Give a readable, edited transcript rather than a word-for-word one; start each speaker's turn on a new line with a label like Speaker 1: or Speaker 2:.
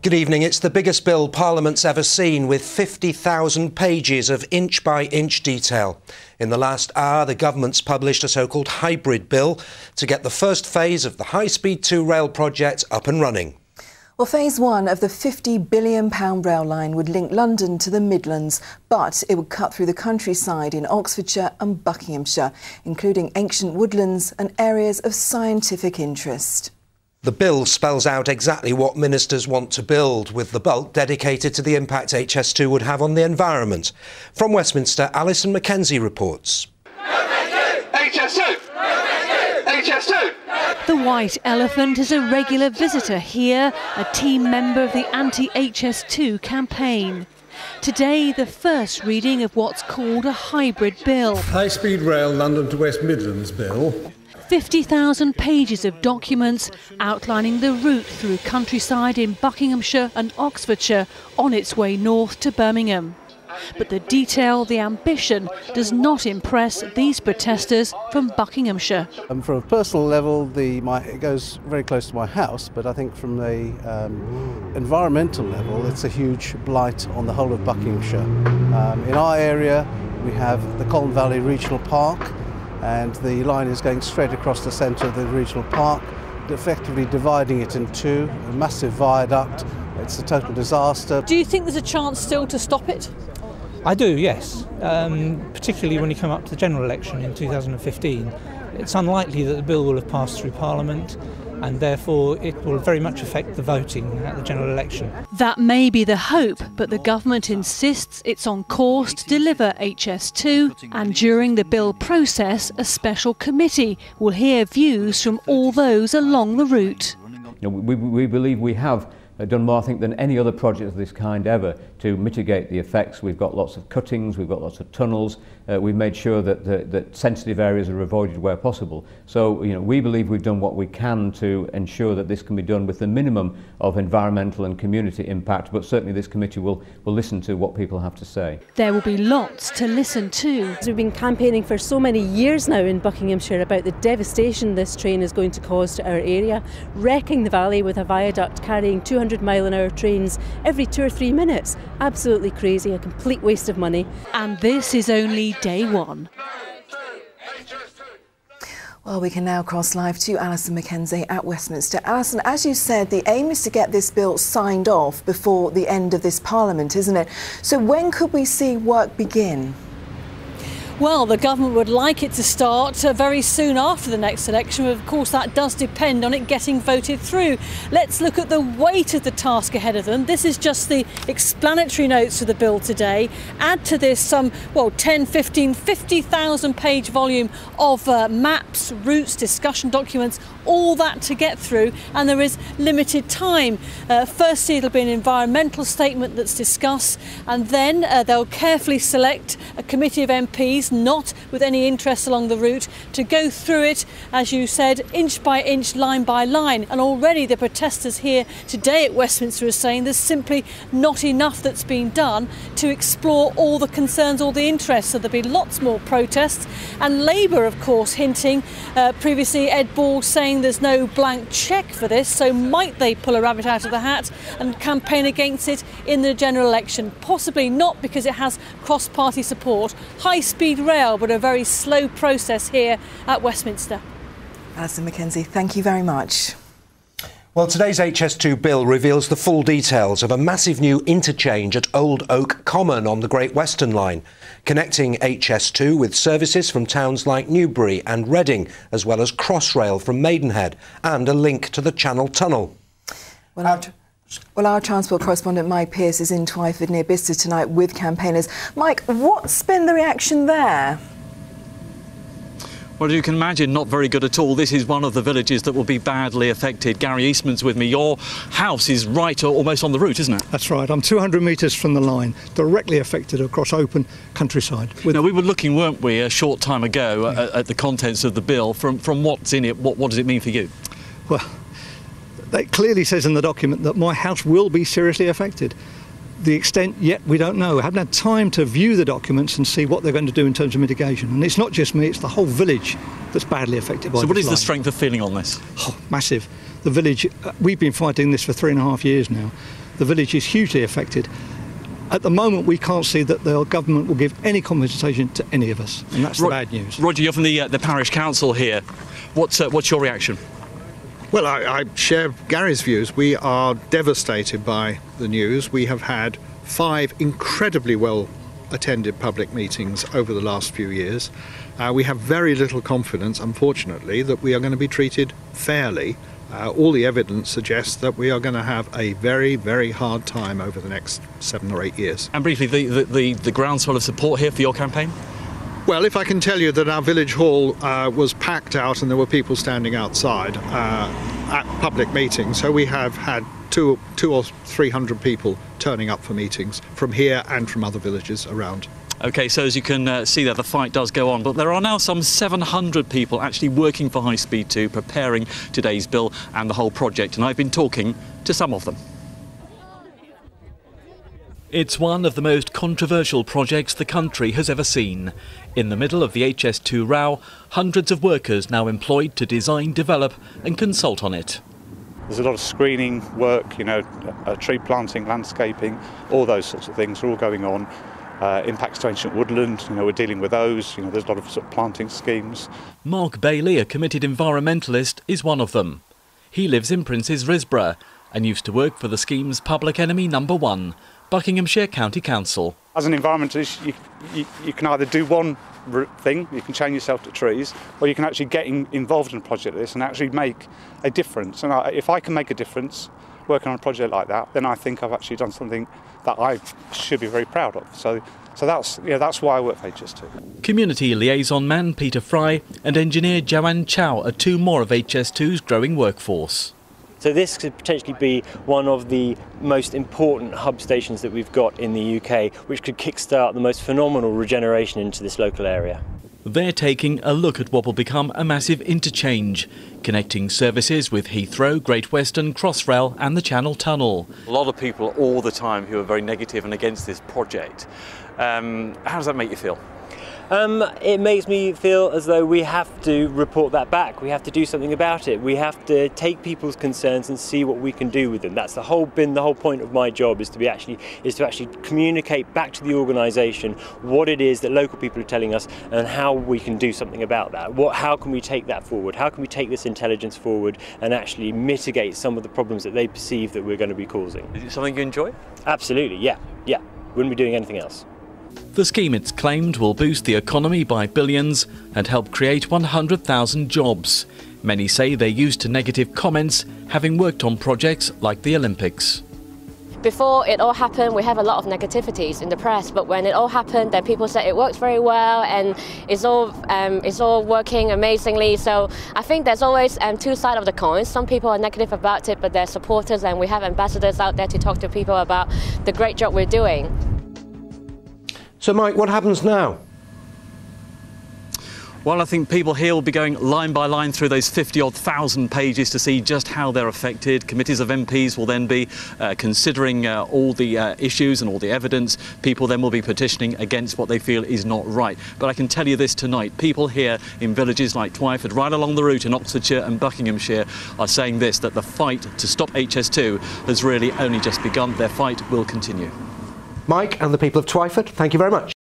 Speaker 1: Good evening. It's the biggest bill Parliament's ever seen, with 50,000 pages of inch-by-inch detail. In the last hour, the government's published a so-called hybrid bill to get the first phase of the High-Speed 2 rail project up and running.
Speaker 2: Well, phase one of the £50 billion rail line would link London to the Midlands, but it would cut through the countryside in Oxfordshire and Buckinghamshire, including ancient woodlands and areas of scientific interest.
Speaker 1: The bill spells out exactly what ministers want to build, with the bulk dedicated to the impact HS2 would have on the environment. From Westminster, Alison Mackenzie reports.
Speaker 3: HS2! HS2!
Speaker 4: The White Elephant is a regular visitor here, a team member of the anti-HS2 campaign. Today, the first reading of what's called a hybrid bill.
Speaker 5: High-speed rail London to West Midlands bill.
Speaker 4: 50,000 pages of documents outlining the route through countryside in Buckinghamshire and Oxfordshire on its way north to Birmingham. But the detail, the ambition, does not impress these protesters from Buckinghamshire.
Speaker 6: From a personal level, it goes very close to my house, but I think from the environmental level, it's a huge blight on the whole of Buckinghamshire. In our area, we have the Colne Valley Regional Park, and the line is going straight across the centre of the regional park, effectively dividing it in two, a massive viaduct. It's a total disaster.
Speaker 4: Do you think there's a chance still to stop it?
Speaker 7: I do, yes. Particularly when you come up to the general election in 2015. It's unlikely that the bill will have passed through Parliament, and therefore it will very much affect the voting at the general election.
Speaker 4: That may be the hope, but the government insists it's on course to deliver HS2, and during the bill process, a special committee will hear views from all those along the route.
Speaker 8: We believe we have done more, I think, than any other project of this kind ever to mitigate the effects. We've got lots of cuttings, we've got lots of tunnels, we've made sure that sensitive areas are avoided where possible. So, we believe we've done what we can to ensure that this can be done with the minimum of environmental and community impact, but certainly this committee will listen to what people have to say.
Speaker 4: There will be lots to listen to.
Speaker 9: We've been campaigning for so many years now in Buckinghamshire about the devastation this train is going to cause to our area, wrecking the valley with a viaduct carrying 200-mile-an-hour trains every 2 or 3 minutes. Absolutely crazy, a complete waste of money.
Speaker 4: And this is only day one.
Speaker 2: Well, we can now cross live to Alison Mackenzie at Westminster. Alison, as you said, the aim is to get this bill signed off before the end of this Parliament, isn't it? So when could we see work begin?
Speaker 4: Well, the government would like it to start very soon after the next election. Of course, that does depend on it getting voted through. Let's look at the weight of the task ahead of them. This is just the explanatory notes for the bill today. Add to this some, 10, 15, 50,000 page volume of maps, routes, discussion documents, all that to get through, and there is limited time. Firstly, it'll be an environmental statement that's discussed, and then they'll carefully select a committee of MPs, not with any interest along the route, to go through it, as you said, inch by inch, line by line. And already the protesters here today at Westminster are saying there's simply not enough that's been done to explore all the concerns, all the interests. So there'll be lots more protests. And Labour, of course, hinting, previously Ed Ball saying there's no blank cheque for this, so might they pull a rabbit out of the hat and campaign against it in the general election? Possibly not, because it has cross-party support. High-speed rail, but a very slow process here at Westminster.
Speaker 2: Alison Mackenzie, thank you very much.
Speaker 1: Well, today's HS2 bill reveals the full details of a massive new interchange at Old Oak Common on the Great Western Line, connecting HS2 with services from towns like Newbury and Reading, as well as Crossrail from Maidenhead, and a link to the Channel Tunnel.
Speaker 2: Well, our transport correspondent Mike Pearce is in Twyford near Bicester tonight with campaigners. Mike, what's been the reaction there?
Speaker 10: Well, you can imagine, not very good at all. This is one of the villages that will be badly affected. Gary Eastman's with me. Your house is right almost on the route, isn't it?
Speaker 5: That's right. I'm 200 metres from the line, directly affected across open countryside.
Speaker 10: Now, we were looking, weren't we, a short time ago at the contents of the bill. From what's in it, what does it mean for you?
Speaker 5: Well, it clearly says in the document that my house will be seriously affected. The extent yet we don't know. I haven't had time to view the documents and see what they're going to do in terms of mitigation. And it's not just me, it's the whole village that's badly affected by this.
Speaker 10: So what is
Speaker 5: line.
Speaker 10: the strength of feeling on this?
Speaker 5: Oh, massive. The village, we've been fighting this for 3.5 years now. the village is hugely affected. At the moment, we can't see that the government will give any compensation to any of us, and that's the bad news.
Speaker 10: Roger, you're from the parish council here. What's your reaction?
Speaker 11: Well, I share Gary's views. We are devastated by the news. We have had 5 incredibly well-attended public meetings over the last few years. We have very little confidence, unfortunately, that we are going to be treated fairly. All the evidence suggests that we are going to have a very, very hard time over the next 7 or 8 years.
Speaker 10: And briefly, the groundswell of support here for your campaign?
Speaker 11: Well, if I can tell you that our village hall was packed out and there were people standing outside at public meetings, so we have had 200 or 300 people turning up for meetings from here and from other villages around.
Speaker 10: OK, so as you can see there, the fight does go on, but there are now some 700 people actually working for High Speed 2, preparing today's bill and the whole project, and I've been talking to some of them. It's one of the most controversial projects the country has ever seen. In the middle of the HS2 row, hundreds of workers now employed to design, develop and consult on it.
Speaker 12: There's a lot of screening work, you know, tree planting, landscaping, all those sorts of things are all going on. Impacts to ancient woodland, you know, we're dealing with those, you know, there's a lot of sort of planting schemes.
Speaker 10: Mark Bailey, a committed environmentalist, is one of them. He lives in Princes Risborough and used to work for the scheme's public enemy number 1, Buckinghamshire County Council.
Speaker 12: As an environmentalist, you can either do one thing, you can chain yourself to trees, or you can actually get involved in a project like this and actually make a difference. And if I can make a difference working on a project like that, then I think I've actually done something that I should be very proud of. So that's why I work for HS2.
Speaker 10: Community liaison man Peter Fry and engineer Joanne Chow are 2 more of HS2's growing workforce.
Speaker 13: So this could potentially be one of the most important hub stations that we've got in the UK, which could kickstart the most phenomenal regeneration into this local area.
Speaker 10: They're taking a look at what will become a massive interchange, connecting services with Heathrow, Great Western, Crossrail and the Channel Tunnel. A lot of people all the time who are very negative and against this project. How does that make you feel?
Speaker 13: It makes me feel as though we have to report that back. We have to do something about it. We have to take people's concerns and see what we can do with them. That's the whole point of my job, is to actually communicate back to the organisation what it is that local people are telling us and how we can do something about that. How can we take that forward? How can we take this intelligence forward and actually mitigate some of the problems that they perceive that we're going to be causing?
Speaker 10: Is it something you enjoy?
Speaker 13: Absolutely, yeah. Wouldn't be doing anything else.
Speaker 10: The scheme, it's claimed, will boost the economy by billions and help create 100,000 jobs. Many say they're used to negative comments, having worked on projects like the Olympics.
Speaker 14: Before it all happened, we have a lot of negativities in the press, but when it all happened, then people said it works very well and it's all working amazingly. So I think there's always 2 sides of the coin. Some people are negative about it, but they're supporters, and we have ambassadors out there to talk to people about the great job we're doing.
Speaker 1: So, Mike, what happens now?
Speaker 10: Well, I think people here will be going line by line through those 50-odd thousand pages to see just how they're affected. Committees of MPs will then be considering all the issues and all the evidence. People then will be petitioning against what they feel is not right. But I can tell you this tonight, people here in villages like Twyford, right along the route in Oxfordshire and Buckinghamshire, are saying this, that the fight to stop HS2 has really only just begun. Their fight will continue.
Speaker 1: Mike and the people of Twyford, thank you very much.